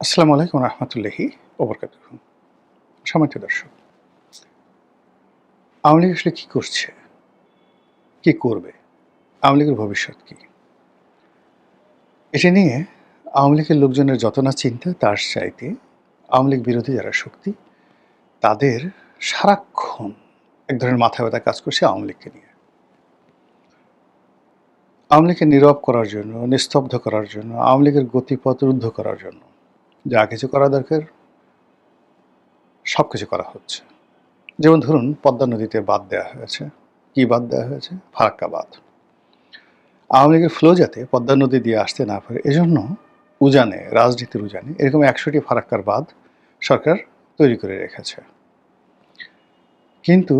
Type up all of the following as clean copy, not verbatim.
আসসালামু আলাইকুম রহমতুল্লাহি ওবরকাতুহু। সম্মানিত দর্শক, আওয়ামী লীগ আসলে কী করছে, কী করবে, আওয়ামী লীগের ভবিষ্যৎ কী? এটা নিয়ে আওয়ামী লীগের লোকজনের যত না চিন্তা, তার চাইতে আওয়ামী লীগ বিরোধী যারা শক্তি, তাদের সারাক্ষণ এক ধরনের মাথা ব্যথা কাজ করছে আওয়ামী লীগকে নিয়ে। আওয়ামী লীগকে নীরব করার জন্য, নিস্তব্ধ করার জন্য, আওয়ামী লীগের গতিপথ রুদ্ধ করার জন্য যা কিছু করা দরকার সব কিছু করা হচ্ছে। যেমন ধরুন, পদ্মা নদীতে বাঁধ দেওয়া হয়েছে। কী বাঁধ দেওয়া হয়েছে? ফারাক্কা বাঁধ। আওয়ামী লীগের ফ্লো যাতে পদ্মা নদী দিয়ে আসতে না পারে, এজন্য উজানে, রাজনীতির উজানে এরকম ১০০টি ফারাক্কার বাঁধ সরকার তৈরি করে রেখেছে। কিন্তু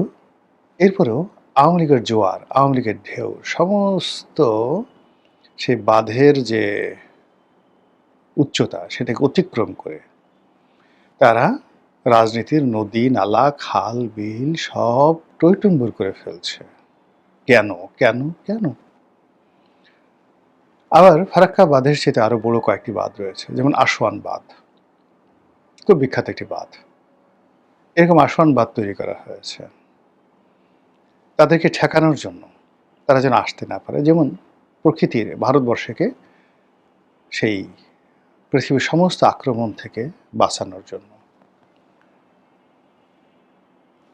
এরপরেও আওয়ামী লীগের জোয়ার, আওয়ামী লীগের ঢেউ সমস্ত সেই বাঁধের যে উচ্চতা সেটাকে অতিক্রম করে তারা রাজনীতির নদী, নালা, খাল, বিল সব টইটুম্বুর করে ফেলছে। কেন কেন কেন? আবার ফারাক্কা বাঁধের সাথে আরও বড় কয়েকটি বাঁধ রয়েছে, যেমন আসওয়ান বাঁধ, খুব বিখ্যাত একটি বাঁধ। এরকম আসওয়ান বাঁধ তৈরি করা হয়েছে তাদেরকে ঠেকানোর জন্য, তারা যেন আসতে না পারে। যেমন প্রকৃতির ভারতবর্ষকে সেই পৃথিবীর সমস্ত আক্রমণ থেকে বাঁচানোর জন্য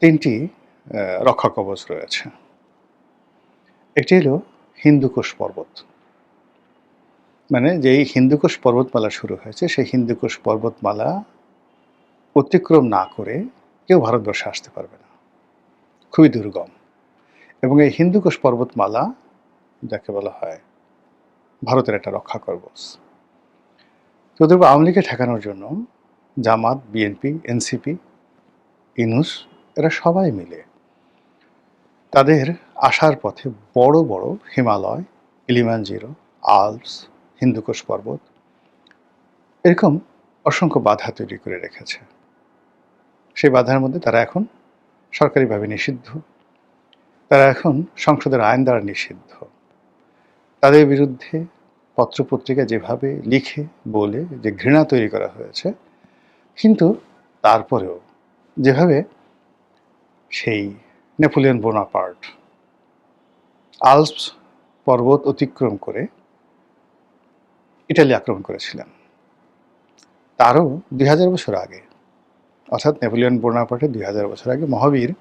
৩টি রক্ষা কবচ রয়েছে। একটি হলো হিন্দুকুশ পর্বত, মানে যেই হিন্দুকুশ পর্বতমালা শুরু হয়েছে সেই হিন্দুকুশ পর্বতমালা অতিক্রম না করে কেউ ভারতবর্ষে আসতে পারবে না, খুবই দুর্গম। এবং এই হিন্দুকুশ পর্বতমালা যাকে বলা হয় ভারতের একটা রক্ষা কবচ। তো ওদের আওয়ামী লীগকে ঠেকানোর জন্য জামাত, বিএনপি, এনসিপি, ইনুস এরা সবাই মিলে তাদের আসার পথে বড় বড় হিমালয়, কিলিমানজারো, আল্পস, হিন্দুকুশ পর্বত এরকম অসংখ্য বাধা তৈরি করে রেখেছে। সেই বাধার মধ্যে তারা এখন সরকারিভাবে নিষিদ্ধ, তারা এখন সংসদের আইন দ্বারা নিষিদ্ধ। তাদের বিরুদ্ধে পত্রপত্রিকা যেভাবে লিখে বলে যে ঘৃণা তৈরি করা হয়েছে, কিন্তু তারপরেও যেভাবে সেই নেপোলিয়ন বোনাপার্ট আল্পস পর্বত অতিক্রম করে ইটালি আক্রমণ করেছিলেন, তারও ২০০০ বছর আগে, অর্থাৎ নেপোলিয়ন বোনাপার্টের ২০০০ বছর আগে মহাবীর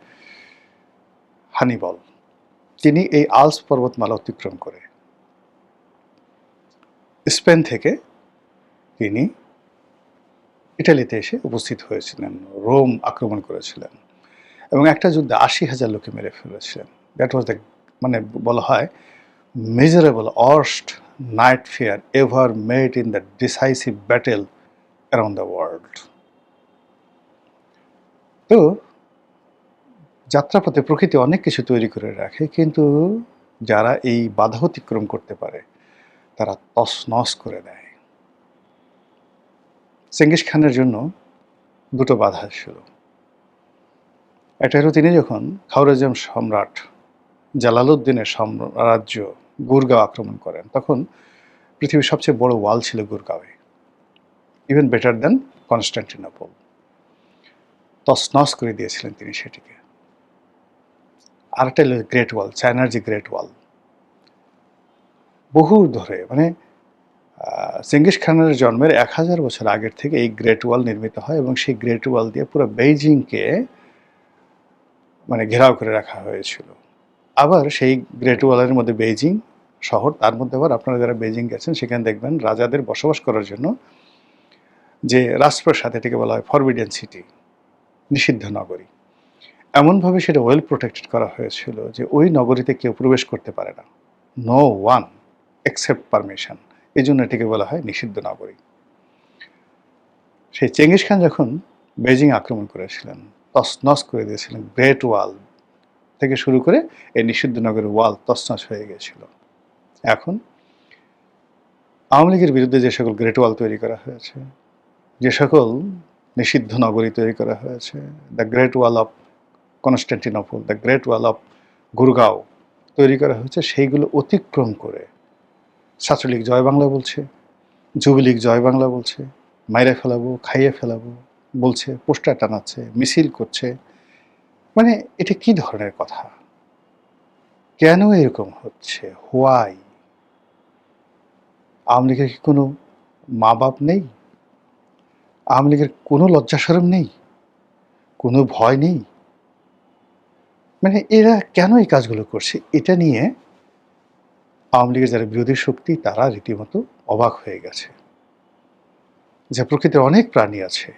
হানিবল তিনি এই আল্পস পর্বতমালা অতিক্রম করে স্পেন থেকে তিনি ইটালিতে এসে উপস্থিত হয়েছিলেন, রোম আক্রমণ করেছিলেন এবং একটা যুদ্ধে ৮০,০০০ লোকে মেরে ফেলেছিলেন। দ্যাট ওয়াজ দ্য, মানে বলা হয়, miserable worst night fair ever made in the decisive battle around the world. তো যাত্রাপথে প্রকৃতি অনেক কিছু তৈরি করে রাখে, কিন্তু যারা এই বাধা অতিক্রম করতে পারে তারা তছনছ করে দেয়। চেঙ্গিস খানের জন্য দুটো বাধা ছিল। একটা হলো তিনি যখন খাওয়ারেজম সম্রাট জালালউদ্দিনের সাম্রাজ্য গুরগাঁও আক্রমণ করেন, তখন পৃথিবীর সবচেয়ে বড় ওয়াল ছিল গুরগাঁওয়ে, ইভেন বেটার দ্যান কনস্টান্টিনোপল। তছনছ করে দিয়েছিলেন তিনি সেটিকে। আরেকটা হলো গ্রেট ওয়াল, চায়নার যে গ্রেট ওয়াল, বহু ধরে, মানে চেঙ্গিস খানের জন্মের ১০০০ বছর আগের থেকে এই গ্রেট ওয়াল নির্মিত হয় এবং সেই গ্রেট ওয়াল দিয়ে পুরো বেইজিংকে মানে ঘেরাও করে রাখা হয়েছিল। আবার সেই গ্রেট ওয়ালের মধ্যে বেইজিং শহর, তার মধ্যে আবার আপনারা যারা বেইজিং গেছেন সেখানে দেখবেন রাজাদের বসবাস করার জন্য যে রাজপ্রাসাদ, এটাকে বলা হয় ফরবিডেন সিটি, নিষিদ্ধ নগরী। এমনভাবে সেটা ওয়েল প্রোটেক্টেড করা হয়েছিল যে ওই নগরীতে কেউ প্রবেশ করতে পারে না, নো ওয়ান এক্সেপ্ট পারমিশন। এই জন্য এটিকে বলা হয় নিষিদ্ধ নগরী। সেই চেঙ্গিস খান যখন বেইজিং আক্রমণ করেছিলেন, তছনছ করে দিয়েছিলেন, গ্রেট ওয়াল থেকে শুরু করে এই নিষিদ্ধ নগরের ওয়াল তছনছ হয়ে গিয়েছিল। এখন আওয়ামী লীগের বিরুদ্ধে যে সকল গ্রেট ওয়াল তৈরি করা হয়েছে, যে সকল নিষিদ্ধ নগরী তৈরি করা হয়েছে, the great wall of Constantinople, the great wall of Gurgaon তৈরি করা হয়েছে, সেইগুলো অতিক্রম করে ছাত্রলীগ জয় বাংলা বলছে, যুবলীগ জয় বাংলা বলছে, মাইরে ফেলাবো, খাইয়ে ফেলাবো বলছে, পোস্টার টানাচ্ছে, মিছিল করছে। মানে এটা কি ধরনের কথা? কেন এরকম হচ্ছে? হোয়াই? আওয়ামী লীগের কি কোনো মা-বাপ নেই? আওয়ামী লীগের কোনো লজ্জা শরম নেই? কোনো ভয় নেই? মানে এরা কেন এই কাজগুলো করছে? এটা নিয়ে আওয়ামী লীগের যারা বিরোধী শক্তি তারা রীতিমতো অবাক হয়ে গেছে। যে প্রকৃতির অনেক প্রাণী আছে,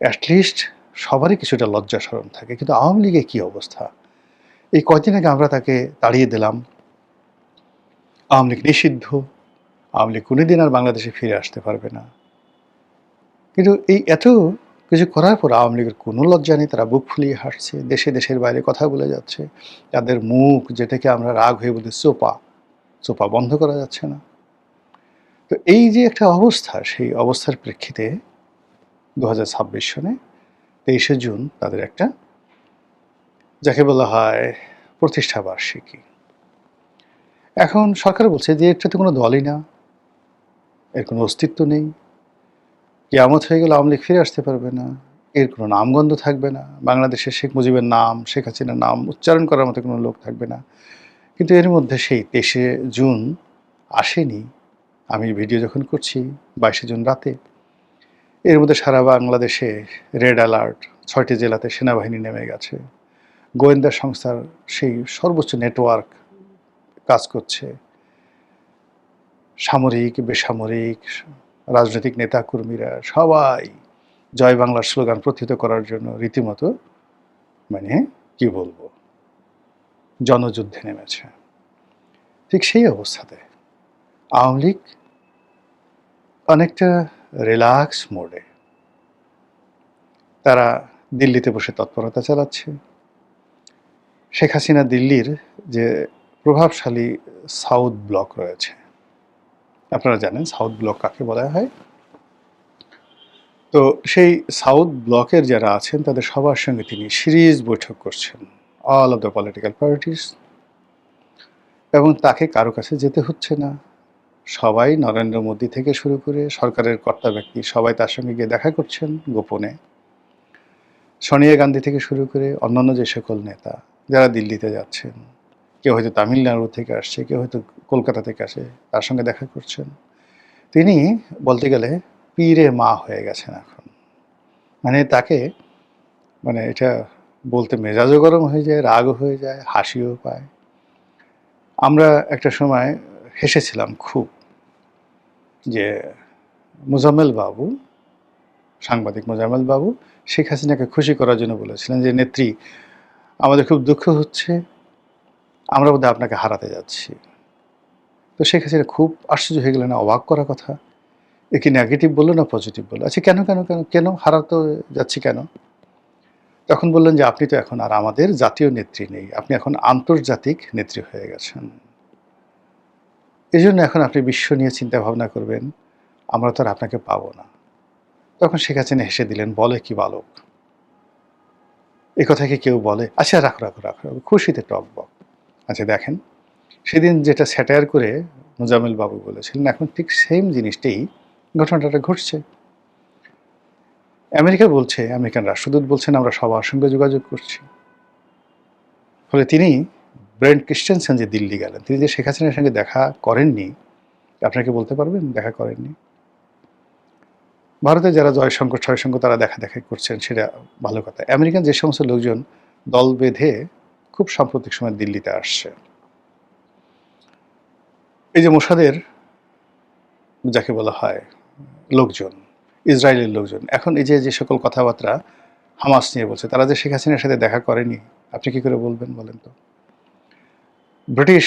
অ্যাটলিস্ট সবারই কিছুটা লজ্জা শরম থাকে, কিন্তু আওয়ামী লীগের কী অবস্থা? এই কয়দিন আগে আমরা তাকে তাড়িয়ে দিলাম, আওয়ামী লীগ নিষিদ্ধ, আওয়ামী লীগ কোনোদিন আর বাংলাদেশে ফিরে আসতে পারবে না। কিন্তু এই এত কিছু করার পর আওয়ামী লীগের কোনো লজ্জা নেই, তারা বুক ফুলিয়ে হাসছে, দেশে দেশের বাইরে কথা বলে যাচ্ছে, তাদের মুখ যেটাকে আমরা রাগ হয়ে বলি চোপা, চোপা বন্ধ করা যাচ্ছে না। তো এই যে একটা অবস্থা, সেই অবস্থার প্রেক্ষিতে 2026 সনে 23শে জুন তাদের একটা, যাকে বলা হয় প্রতিষ্ঠা বার্ষিকী। এখন সরকার বলছে যে এটা তো কোনো দলই না, এর কোনো অস্তিত্ব নেই, কিয়ামত হয়ে গেলে আওয়ামী লীগ ফিরে আসতে পারবে না, এর কোনো নামগন্ধ থাকবে না, বাংলাদেশে শেখ মুজিবের নাম, শেখ হাসিনার নাম উচ্চারণ করার মতো কোনো লোক থাকবে না। কিন্তু এর মধ্যে সেই 23শে জুন আসেনি। আমি ভিডিও যখন করছি 22শে জুন রাতে, এর মধ্যে সারা বাংলাদেশে রেড অ্যালার্ট, 6টি জেলাতে সেনাবাহিনী নেমে গেছে, গোয়েন্দা সংস্থার সেই সর্বোচ্চ নেটওয়ার্ক কাজ করছে, সামরিক, বেসামরিক, রাজনৈতিক নেতাকর্মীরা সবাই জয় বাংলার স্লোগান প্রতিহিত করার জন্য রীতিমতো মানে কি বলবো, জনযুদ্ধে নেমেছে। ঠিক সেই অবস্থাতে আওয়ামী লীগ অনেকটা রিল্যাক্স মোডে তারা দিল্লিতে বসে তৎপরতা চালাচ্ছে। শেখ হাসিনা দিল্লির যে প্রভাবশালী সাউথ ব্লক রয়েছে, আপনারা জানেন সাউথ ব্লক কাকে বলা হয়। তো সেই সাউথ ব্লকের যারা আছেন তাদের সবার সঙ্গে তিনি সিরিজ বৈঠক করছেন, all of the political parties, এবং তাকে কারো কাছে যেতে হচ্ছে না। সবাই নরেন্দ্র মোদী থেকে শুরু করে সরকারের কর্তা ব্যক্তি সবাই তার সঙ্গে গিয়ে দেখা করছেন গোপনে। সোনিয়া গান্ধী থেকে শুরু করে অন্যান্য যে সকল নেতা যারা দিল্লিতে যাচ্ছেন, কেউ হয়তো তামিলনাড়ু থেকে আসছে, কেউ হয়তো কলকাতা থেকে আসে, তার সঙ্গে দেখা করছেন। তিনি বলতে গেলে পীরে মা হয়ে গেছেন এখন। মানে তাকে, মানে এটা বলতে মেজাজও গরম হয়ে যায়, রাগও হয়ে যায়, হাসিও পায়। আমরা একটা সময় হেসেছিলাম খুব, যে মোজাম্মেল বাবু, সাংবাদিক মোজাম্মেল বাবু শেখ হাসিনাকে খুশি করার জন্য বলেছিলেন যে নেত্রী, আমাদের খুব দুঃখ হচ্ছে, আমরা বোধহয় আপনাকে হারাতে যাচ্ছি। তো শেখ হাসিনা খুব আশ্চর্য হয়ে গেলেন, অবাক করা কথা, এ কি নেগেটিভ বললো না পজিটিভ বললো? আচ্ছা কেন কেন কেন কেন হারাতে যাচ্ছি কেন? তখন বললেন যে আপনি তো এখন আর আমাদের জাতীয় নেত্রী নেই, আপনি এখন আন্তর্জাতিক নেত্রী হয়ে গেছেন, এই জন্য এখন আপনি বিশ্ব নিয়ে চিন্তা ভাবনা করবেন, আমরা তো আর আপনাকে পাবো না। তখন শেখ হাসিনা হেসে দিলেন, বলে কি বালক, এ কথা কি কেউ বলে? আচ্ছা রাখো রাখো রাখো রাখো, খুশিতে টকবক। আচ্ছা দেখেন, সেদিন যেটা স্যাটায়ার করে মোজাম্মেল বাবু বলেছিলেন, এখন ঠিক সেম জিনিসটাই ঘটনাটা ঘটছে। আমেরিকা বলছে, আমেরিকান রাষ্ট্রদূত বলছেন আমরা সবার সঙ্গে যোগাযোগ করছি। ফলে তিনি ব্রেন্ট ক্রিস্টেনসেন যে দিল্লি গেলেন, তিনি যে শেখ হাসিনার সঙ্গে দেখা করেননি, আপনাকে বলতে পারবেন দেখা করেননি? ভারতে যারা জয়শঙ্কর ছয়শঙ্কর তারা দেখা দেখা করছেন, সেটা ভালো কথা। আমেরিকান যে সমস্ত লোকজন দল বেঁধে খুব সাম্প্রতিক সময় দিল্লিতে আসছে, এই যে মোসাদের যাকে বলা হয় লোকজন, ইসরায়েলের লোকজন, এখন এই যে যে সকল কথাবার্তা হামাস নিয়ে বলছে, তারা যে শেখ হাসিনার সাথে দেখা করেনি, আপনি কি করে বলবেন বলেন তো? ব্রিটিশ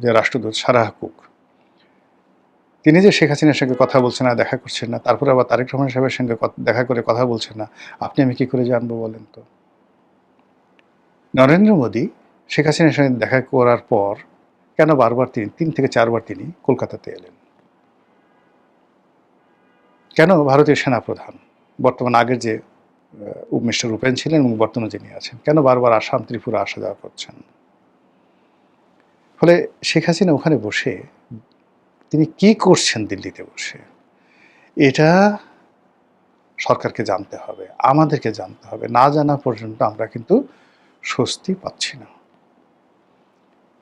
যে রাষ্ট্রদূত সারাহ কুক, তিনি যে শেখ হাসিনার সঙ্গে কথা বলছেন না, দেখা করছেন না, তারপরে আবার তারেক রহমান সাহেবের সঙ্গে দেখা করে কথা বলছেন না, আপনি আমি কি করে জানবো বলেন তো? নরেন্দ্র মোদী শেখ হাসিনার সঙ্গে দেখা করার পর কেন বারবার তিনি 3 থেকে 4 বার তিনি কলকাতাতে এলেন? কেন ভারতীয় সেনাপ্রধান, বর্তমান আগের যে মিস্টার উপেন ছিলেন এবং বর্তমানে যিনি আছেন, কেন বারবার আসাম ত্রিপুরা আসা যাওয়া করছেন? ফলে শেখ হাসিনা ওখানে বসে তিনি কি করছেন দিল্লিতে বসে, এটা সরকারকে জানতে হবে, আমাদেরকে জানতে হবে। না জানা পর্যন্ত আমরা কিন্তু স্বস্তি পাচ্ছি না।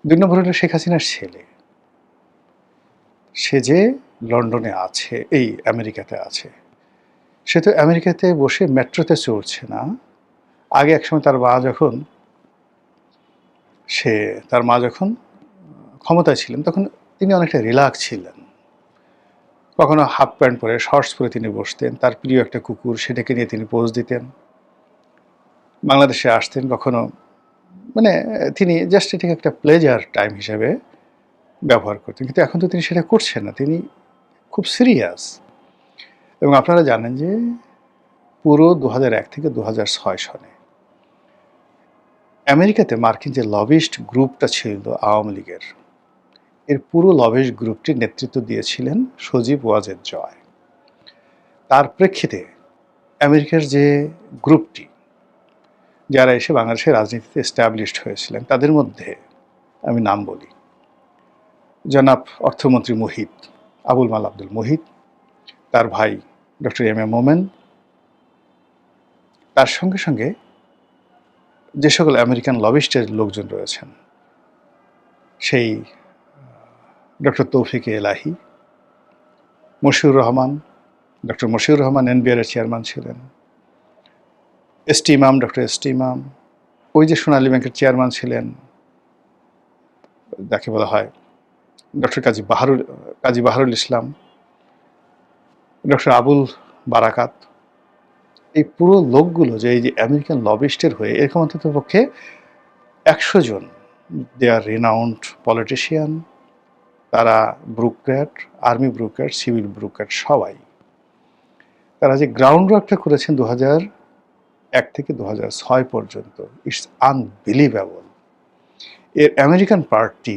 ২ নম্বর হলো শেখ হাসিনার ছেলে, সে যে লন্ডনে আছে, এই আমেরিকাতে আছে, সে তো আমেরিকাতে বসে মেট্রোতে চড়ছে না। আগে একসময় তার মা যখন ক্ষমতায় ছিলেন তখন তিনি অনেকটা রিল্যাক্স ছিলেন। কখনো হাফ প্যান্ট পরে শর্টস পরে তিনি বসতেন, তার প্রিয় একটা কুকুর সেটাকে নিয়ে তিনি পোজ দিতেন, বাংলাদেশে আসতেন কখনো, মানে তিনি জাস্ট এটাকে একটা প্লেজার টাইম হিসেবে ব্যবহার করতেন। কিন্তু এখন তো তিনি সেটা করছেন না, তিনি খুব সিরিয়াস। এবং আপনারা জানেন যে পুরো ২০০১ থেকে ২০০৬ সনে আমেরিকাতে মার্কিন যে লবিস্ট গ্রুপটা ছিল আওয়ামী লীগের, এর পুরো লবিস্ট গ্রুপটির নেতৃত্ব দিয়েছিলেন সজীব ওয়াজেদ জয়। তার প্রেক্ষিতে আমেরিকার যে গ্রুপটি, যারা এসে বাংলাদেশের রাজনীতিতে এস্টাবলিশড হয়েছিলেন, তাদের মধ্যে আমি নাম বলি, জনাব অর্থমন্ত্রী মুহিত, আবুল মাল আব্দুল মুহিত, তার ভাই ডক্টর এম এ মোমেন, তার সঙ্গে সঙ্গে যে সকল আমেরিকান লবিস্টের লোকজন রয়েছেন, সেই ডক্টর তৌফিক এলাহি, মশিউর রহমান, ডক্টর মশিউর রহমান এনবিআরের চেয়ারম্যান ছিলেন, এসটি ইমাম, ডক্টর এসটি ইমাম, ওই যে সোনালী ব্যাংকের চেয়ারম্যান ছিলেন যাকে বলা হয় ডক্টর কাজী বাহারুল ইসলাম, ডক্টর আবুল বারাকাত, এই পুরো লোকগুলো যে এই যে আমেরিকান লবিস্টের হয়ে, এরকম অন্তত পক্ষে ১০০ জন, দে আর রিনাউন্ড পলিটিশিয়ান, তারা ব্রুক্যাট, আর্মি ব্রুক্যাট, সিভিল ব্রুক্যাট, সবাই তারা যে গ্রাউন্ড ওয়ার্কটা করেছেন ২০০১ থেকে ২০০৬ পর্যন্ত, ইটস আনবিলিভেবল। এর আমেরিকান পার্টি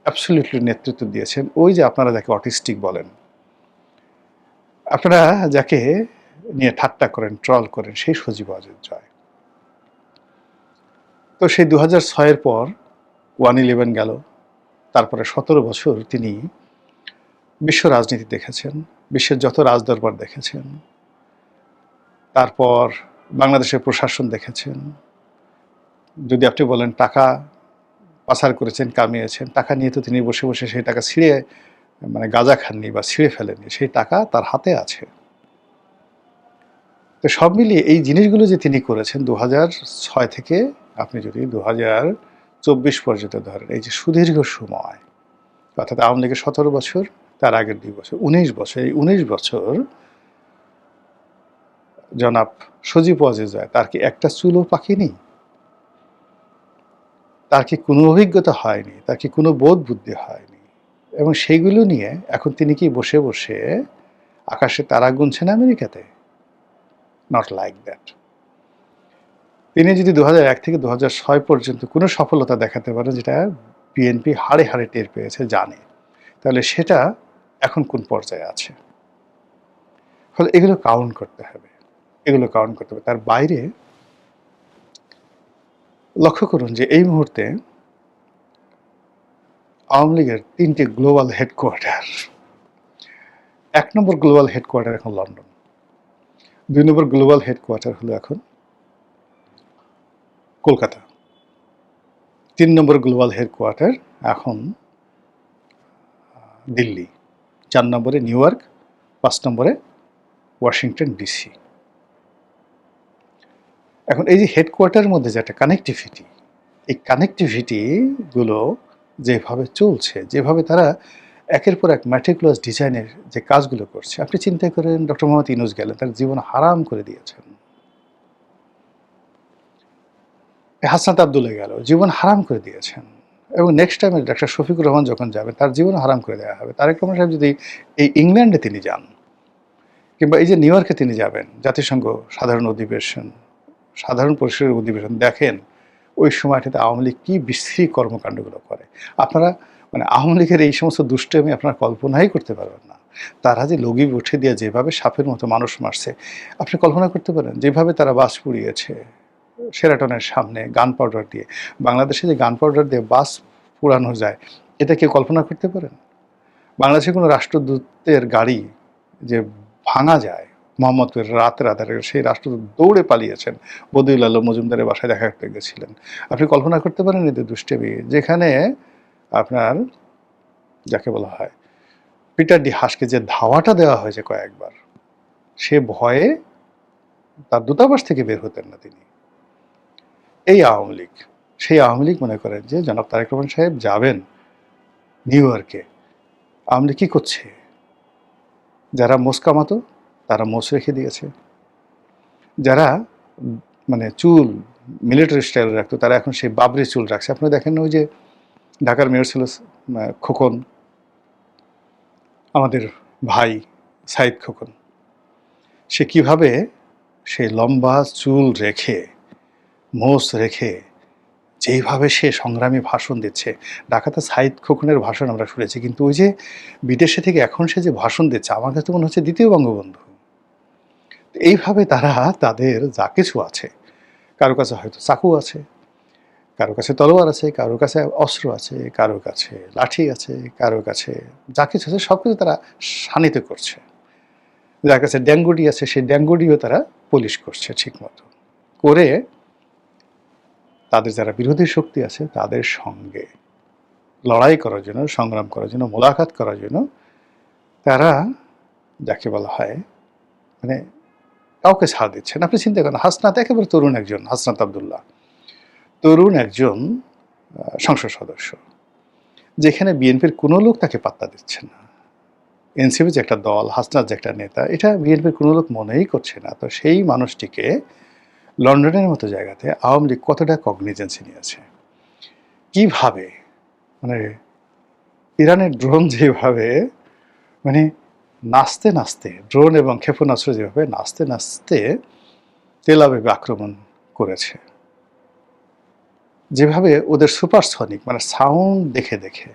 অ্যাবসলিউটলি নেতৃত্ব দিয়েছেন ওই যে আপনারা যাকে অটিস্টিক বলেন, আপনারা যাকে নিয়ে ঠাট্টা করেন, ট্রল করেন, সেই সজীব ওয়াজেদ জয়। তো সেই ২০০৬-এর পর 1/11 গেল, তারপরে ১৭ বছর তিনি বিশ্ব রাজনীতি দেখেছেন, বিশ্বের যত রাজদরবার দেখেছেন, তারপর বাংলাদেশের প্রশাসন দেখেছেন। যদি আপনি বলেন টাকা পাচার করেছেন, কামিয়েছেন, টাকা নিয়ে তো তিনি বসে বসে সেই টাকা ছিঁড়ে, মানে গাঁজা খাননি বা ছিঁড়ে ফেলেননি, সেই টাকা তার হাতে আছে। তো সব মিলিয়ে এই জিনিসগুলো যে তিনি করেছেন ২০০৬ থেকে আপনি যদি ২০২৪ পর্যন্ত ধরেন, এই যে সুদীর্ঘ সময়, অর্থাৎ আওয়ামী লীগের ১৭ বছর, তার আগের ২ বছর, ১৯ বছর, এই ১৯ বছর জনাব সজীব ওয়াজেদ জয়, তার কি একটা চুলও পাকেনি? তার কি কোনো অভিজ্ঞতা হয়নি? তার কি কোনো বোধ বুদ্ধি হয়নি? এবং সেইগুলো নিয়ে এখন তিনি কি বসে বসে আকাশে তারা গুনছেন আমেরিকাতে? Not like that. তিনি যদি ২০০১ থেকে ২০০৬ পর্যন্ত কোনো সফলতা দেখাতে পারেন, যেটা বিএনপি হাড়ে হাড়ে টের পেয়েছে, জানে, তাহলে সেটা এখন কোন পর্যায়ে আছে। ফলে এগুলো কাউন্ট করতে হবে, তার বাইরে লক্ষ্য করুন যে এই মুহূর্তে আওয়ামী লীগের ৩টি গ্লোবাল হেডকোয়ার্টার, ১ নম্বর গ্লোবাল হেডকোয়ার্টার এখন লন্ডন, ২ নম্বর গ্লোবাল হেডকোয়ার্টার হলো এখন কলকাতা, ৩ নম্বর গ্লোবাল হেডকোয়ার্টার এখন দিল্লি, ৪ নম্বরে নিউ ইয়র্ক, ৫ নম্বরে ওয়াশিংটন ডিসি। এখন এই যে হেডকোয়ার্টারের মধ্যে যে একটা কানেক্টিভিটি, এই কানেক্টিভিটিগুলো যেভাবে চলছে, যেভাবে তারা একের পর এক ম্যাটিকুলাস ডিজাইনের যে কাজগুলো করছে, আপনি চিন্তা করেন ডক্টর মোহাম্মদ ইউনূস গেলেন, তার জীবন হারাম করে দিয়েছেন। হাসনাত আব্দুল্লাহ গেল, জীবন হারাম করে দিয়েছেন। এবং নেক্সট টাইমে ডাক্তার শফিকুর রহমান যখন যাবেন, তার জীবন হারাম করে দেওয়া হবে। তারেক রহমান সাহেব যদি এই ইংল্যান্ডে তিনি যান, কিংবা এই যে নিউ ইয়র্কে তিনি যাবেন, জাতিসংঘ সাধারণ পরিষদের অধিবেশন দেখেন, ওই সময়টাতে আওয়ামী লীগ কী বিশ্রী কর্মকাণ্ডগুলো করে। আপনারা মানে আওয়ামী লীগের এই সমস্ত দুষ্টামি আপনারা কল্পনাই করতে পারবেন না। তারা যে লগি উঠে দিয়ে যেভাবে সাপের মতো মানুষ মারছে, আপনি কল্পনা করতে পারেন? যেভাবে তারা বাস পুড়িয়েছে শেরাটনের সামনে গান পাউডার দিয়ে, বাংলাদেশে যে গান পাউডার দিয়ে বাস পুড়ানো যায়, এটা কেউ কল্পনা করতে পারেন? বাংলাদেশের কোনো রাষ্ট্রদূতের গাড়ি যে ভাঙা যায় মোহাম্মদপুরের রাতের আধারে, সেই রাষ্ট্রদূত দৌড়ে পালিয়েছেন, বদিউল আলম মজুমদারের বাসায় দেখা করতে গেছিলেন। আপনি কল্পনা করতে পারেন এদের দুষ্টেমি, যেখানে আপনার যাকে বলা হয় পিটার ডি হাসকে যে ধাওয়াটা দেওয়া হয়েছে কয়েকবার, সে ভয়ে তার দূতাবাস থেকে বের হতেন না তিনি। এই আওয়ামী লীগ, সেই আওয়ামী লীগ মনে করেন যে জনাব তারেক রহমান সাহেব যাবেন নিউ ইয়র্কে, আওয়ামী লীগ কী করছে? যারা মোষ কামাতো তারা মোষ রেখে দিয়েছে, যারা মানে চুল মিলিটারি স্টাইল রাখতো তারা এখন সেই বাবরি চুল রাখছে। আপনি দেখেন ওই যে ঢাকার মেয়র ছিল খোকন, আমাদের ভাই সাইদ খোকন, সে কিভাবে সে লম্বা চুল রেখে মোষ রেখে যেইভাবে সে সংগ্রামী ভাষণ দিচ্ছে। ঢাকাতে সাইদ খোকনের ভাষণ আমরা শুনেছি, কিন্তু ওই যে বিদেশে থেকে এখন সে যে ভাষণ দিচ্ছে, আমার কাছে মনে হচ্ছে দ্বিতীয় বঙ্গবন্ধু। এইভাবে তারা তাদের যা কিছু আছে, কারো কাছে হয়তো চাকু আছে, কারো কাছে তলোয়ার আছে, কারো কাছে অস্ত্র আছে, কারো কাছে লাঠি আছে, কারো কাছে যা কিছু আছে সব কিছু তারা শানিত করছে। যার কাছে ড্যাঙ্গুডি আছে সেই ড্যাঙ্গুডিও তারা পলিশ করছে ঠিক মতো করে। তাদের যারা বিরোধী শক্তি আছে তাদের সঙ্গে লড়াই করার জন্য, সংগ্রাম করার জন্য, মোলাকাত করার জন্য তারা যাকে বলা হয় মানে কাউকে ছাড় দিচ্ছেন। আপনি চিন্তা করেন, হাসনাত একেবারে তরুণ একজন, হাসনাত আবদুল্লাহ তরুণ একজন সংসদ সদস্য, যেখানে বিএনপির কোনো লোক তাকে পাত্তা দিচ্ছে না। এনসিপি যে একটা দল, হাসনাত যে একটা নেতা, এটা বিএনপির কোনো লোক মনেই করছে না। তো সেই মানুষটিকে লন্ডনের মতো জায়গাতে আওয়ামী লীগ কতটা কগনিজেন্সি নিয়েছে, কিভাবে মানে ইরানের ড্রোন যেভাবে মানে নাচতে নাচতে, ড্রোন এবং ক্ষেপণাস্ত্র যেভাবে নাচতে নাচতে তেল আবিবে আক্রমণ করেছে, যেভাবে ওদের সুপারসনিক মানে সাউন্ড দেখে দেখে,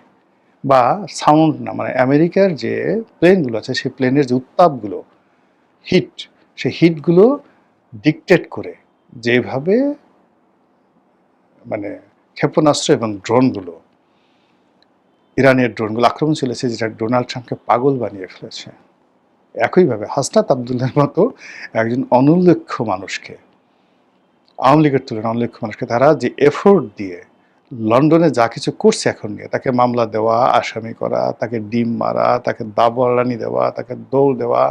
বা সাউন্ড না মানে আমেরিকার যে প্লেনগুলো আছে সেই প্লেনের যে উত্তাপগুলো, হিট, সেই হিটগুলো ডিকটেট করে যেভাবে মানে ক্ষেপণাস্ত্র এবং ড্রোনগুলো, ইরানের ড্রোনগুলো আক্রমণ চলেছে, যেটা ডোনাল্ড ট্রাম্পকে পাগল বানিয়ে ফেলেছে। একইভাবে হাসনাত আবদুল্লাহর মতো একজন অনুল্লেখ্য মানুষকে, আওয়ামী লীগের তুলনায় অনুল্লেখ্য মানুষকে তারা যে এফোর্ট দিয়ে লন্ডনে যা কিছু করছে এখন নিয়ে, তাকে মামলা দেওয়া, আসামি করা, তাকে ডিম মারা, তাকে দাবরানি দেওয়া, তাকে দৌড় দেওয়া,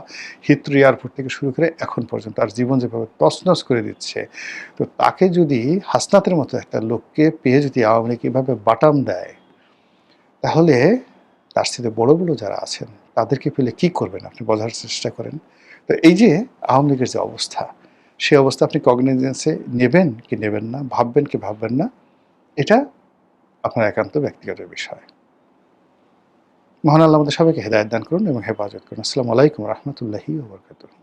হিথ্রো এয়ারপোর্ট থেকে শুরু করে এখন পর্যন্ত তার জীবন যেভাবে তছনছ করে দিচ্ছে, তো তাকে যদি হাসনাতের মতো একটা লোককে পেয়ে যদি আওয়ামী লীগ এভাবে বাটাম দেয়, তাহলে তার সাথে বড় বড় যারা আছেন তাদেরকে পেলে কি করবেন আপনি বোঝার চেষ্টা করেন। তো এই যে আওয়ামী লীগের যে অবস্থা, সেই অবস্থা আপনি কগনিজেন্সে নেবেন কি নেবেন না, ভাববেন কি ভাববেন না, এটা আপনার একান্ত ব্যক্তিগত বিষয়। মহান আল্লাহ আমাদের সবাইকে হেদায়েত দান করুন এবং হেফাজত করুন। আসসালামু আলাইকুম রহমতুল্লাহি ওয়া বারাকাতুহু।